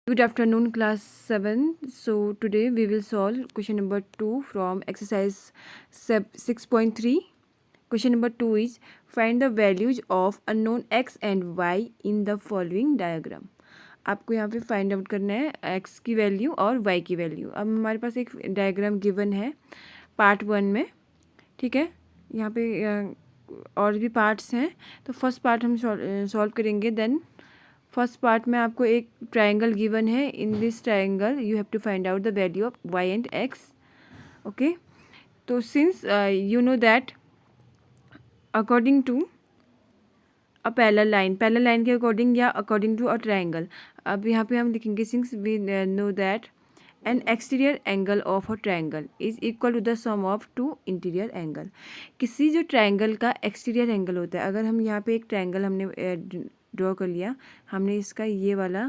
Good afternoon, class 7. So, today we will solve question number 2 from exercise 6.3. Question number 2 is find the values of unknown x and y in the following diagram. आपको यहाँ पे find out करना है x की value और y की value. अब हमारे पास एक डायग्राम गिवन है पार्ट 1 में. ठीक है, यहाँ पे और भी पार्ट्स हैं. तो फर्स्ट पार्ट हम सॉल्व करेंगे. देन फर्स्ट पार्ट में आपको एक ट्राइंगल गिवन है. In this triangle you have to find out the value of y and x. Okay, तो since you know that according to a parallel line के according या according to a triangle. अब यहाँ पे हम लिखेंगे since we know that an exterior angle of a triangle is equal to the sum of two interior angle. किसी जो triangle का एक्सटीरियर एंगल होता है, अगर हम यहाँ पे एक ट्राइंगल हमने ड्रॉ कर लिया, हमने इसका ये वाला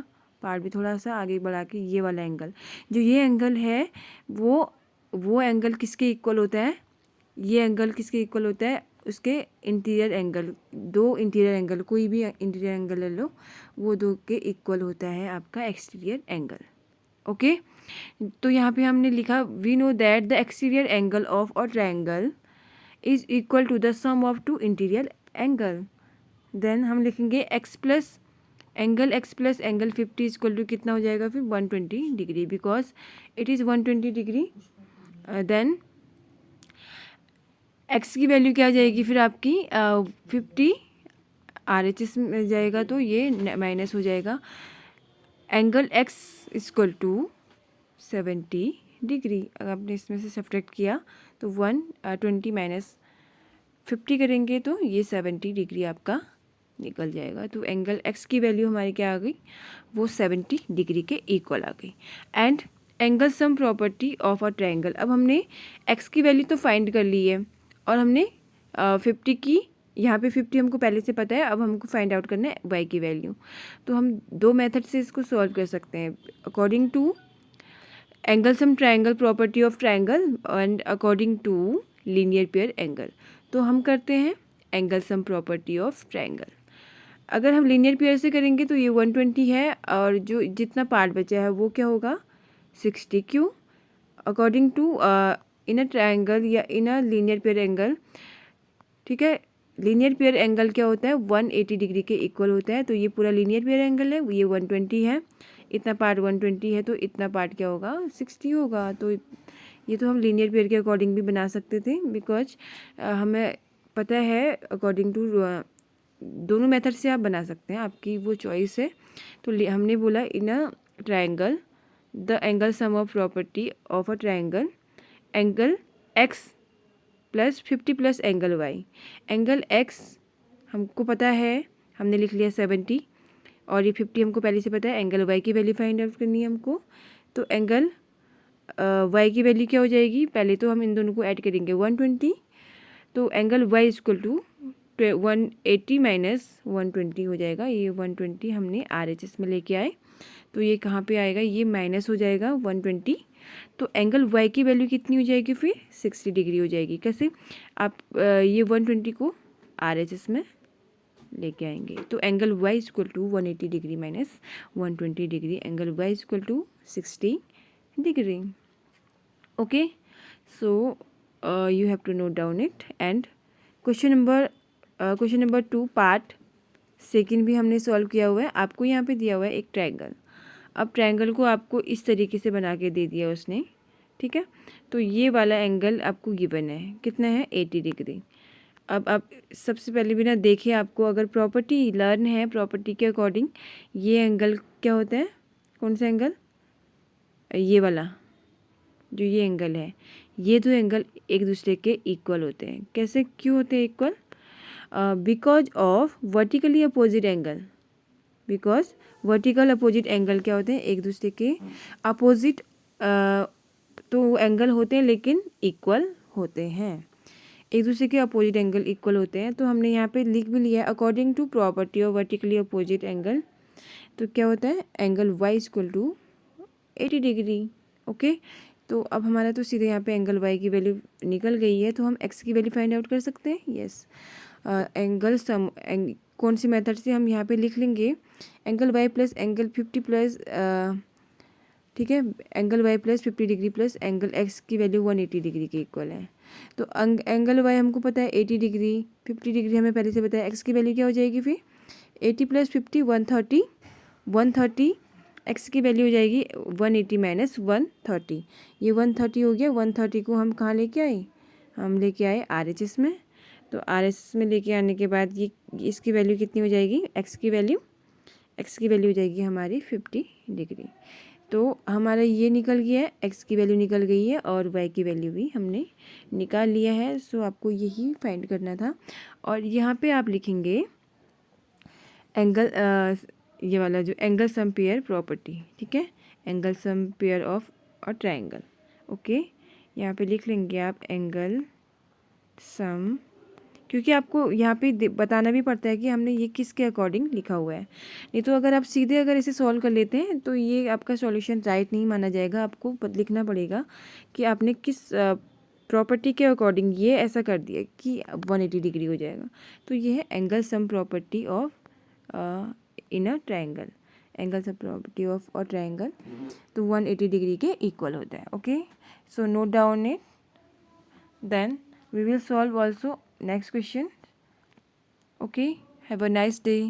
पार्ट भी थोड़ा सा आगे बढ़ा के ये वाला एंगल, जो ये एंगल है वो एंगल किसके इक्वल होता है? ये एंगल किसके इक्वल होता है? उसके इंटीरियर एंगल. दो इंटीरियर एंगल, कोई भी इंटीरियर एंगल ले लो, वो दो के इक्वल होता है आपका एक्सटीरियर एंगल. ओके, तो यहाँ पे हमने लिखा we know that the exterior angle of a triangle is equal to the sum of two interior angle. Then हम लिखेंगे x plus angle 50 equal to कितना हो जाएगा फिर 120 degree, because it is 120 degree. Then x की value क्या आ जाएगी फिर आपकी 50 RHS में जाएगा, तो ये माइनस हो जाएगा. Angle x equal to 70 degree. अगर आपने इसमें से सब्ट्रैक्ट किया तो 120 माइनस 50 करेंगे तो ये 70 डिग्री आपका निकल जाएगा. तो एंगल x की वैल्यू हमारी क्या आ गई? वो 70 डिग्री के इक्वल आ गई. And angle sum property of a triangle. अब हमने x की वैल्यू तो फाइंड कर ली है और हमने 50 की, यहाँ पे 50 हमको पहले से पता है. अब हमको फाइंड आउट करना है y की वैल्यू. तो हम दो मेथड से इसको सॉल्व कर सकते हैं, according to angle sum triangle property of triangle and according to linear pair angle. तो हम करते हैं angle sum property of triangle. अगर हम लीनियर पेयर से करेंगे तो ये 120 है और जो जितना पार्ट बचा है वो क्या होगा 60. क्यों? According to in a triangle या in a linear pair angle. ठीक है, लीनियर पेयर एंगल क्या होता है 180 डिग्री के इक्वल होता है. तो ये पूरा लीनियर पेयर एंगल है, ये 120 है. इतना पार्ट 120 है तो इतना पार्ट क्या होगा 60 होगा. तो ये तो हम लीनियर पेयर के अकॉर्डिंग भी बना सकते थे, बिकॉज हमें पता है अकॉर्डिंग टू दोनों मेथड से आप बना सकते हैं, आपकी वो चॉइस है. तो हमने बोला in a triangle the angle sum of property of a triangle angle x plus 50 plus angle y. Angle x हमको पता है, हमने लिख लिया 70 और ये 50 हमको पहले से पता है. एंगल y की वैल्यू फाइंड आउट करनी है हमको. तो एंगल y की वैल्यू क्या हो जाएगी? पहले तो हम इन दोनों को ऐड करेंगे 120. तो angle y equal to 180 minus 120 हो जाएगा. ये 120 हमने RHS में लेके आए, तो ये कहाँ पे आएगा? ये माइनस हो जाएगा 120. तो एंगल y की वैल्यू कितनी हो जाएगी फिर 60 डिग्री हो जाएगी. कैसे? आप ये 120 को RHS में लेके आएंगे. तो angle y equal to 180 degree minus 120 degree. Angle y equal to 60 degree. Okay, so you have to note down it. And question number 2 part second भी हमने सॉल्व किया हुआ है. आपको यहाँ पे दिया हुआ है एक ट्रायंगल. अब ट्रायंगल को आपको इस तरीके से बना के दे दिया उसने. ठीक है, तो ये वाला एंगल आपको गिवन है, कितना है 80 डिग्री. अब आप सबसे पहले बिना देखे आपको अगर प्रॉपर्टी लर्न है, प्रॉपर्टी के अकॉर्डिंग ये एंगल क्या होता है? कौन सा एंगल? ये वाला जो ये एंगल है, ये दो एंगल एक दूसरे के इक्वल होते हैं. कैसे, क्यों होते हैं equal? Because of vertically opposite angle. Because vertical opposite angle क्या होते हैं? एक दूसरे के अपोजिट तो एंगल होते हैं लेकिन इक्वल होते हैं. एक दूसरे के अपोजिट एंगल इक्वल होते हैं. तो हमने यहाँ पे लिख भी लिया है according to property of vertically opposite angle. तो क्या होता है? Angle y equal to 80 degree. Okay, तो अब हमारा तो सीधे यहाँ पे एंगल y की वैल्यू निकल गई है, तो हम x की वैल्यू फाइंड आउट कर सकते हैं. यस, एंगल सम कौन सी मेथड से हम यहाँ पे लिख लेंगे? Angle y plus angle 50 plus ठीक है, angle y plus 50 degree plus angle x की वैल्यू 180 डिग्री के इक्वल है। तो एंगल वाई हमको पता है 80 डिग्री, 50 डिग्री हमें पहले से पता है। एक्स की वैल्यू क्या हो जाएगी फिर 80 प्लस 50 130, 130 एक्स की वैल्यू हो जाएगी 180 माइनस 130, ये 130 हो गया। 130 को हम कहाँ लेके आए, हम लेके आए RHS में। तो RHS में लेके आने के बाद ये इसकी वैल्यू कितनी हो जाएगी, एक्स की वैल्यू हो जाएगी हमारी 50 डिग्री। तो हमारा ये निकल गया है, एक्स की वैल्यू निकल गई है और वाई की वैल्यू भी हमने निकाल लिया है। सो आपको यही फाइंड करना था। और यहाँ पे आप लिखेंगे एंगल, ये वाला जो एंगल सम पेयर प्रॉपर्टी, ठीक है, angle some pair of a triangle. Okay, यहाँ पे लिख लेंगे आप एंगल सम, क्योंकि आपको यहाँ पे बताना भी पड़ता है कि हमने ये किसके अकॉर्डिंग लिखा हुआ है। नहीं तो अगर आप सीधे अगर इसे सॉल्व कर लेते हैं तो ये आपका सॉल्यूशन राइट नहीं माना जाएगा। आपको लिखना पड़ेगा कि आपने किस प्रॉपर्टी के अकॉर्डिंग ये ऐसा कर दिया कि 180 डिग्री हो जाएगा। तो ये है angle sum property of in a triangle, angle sum property of a triangle. तो 180 डिग्री के इक्वल होता है। Okay, so note down it, then we will solve also next question. Okay, have a nice day.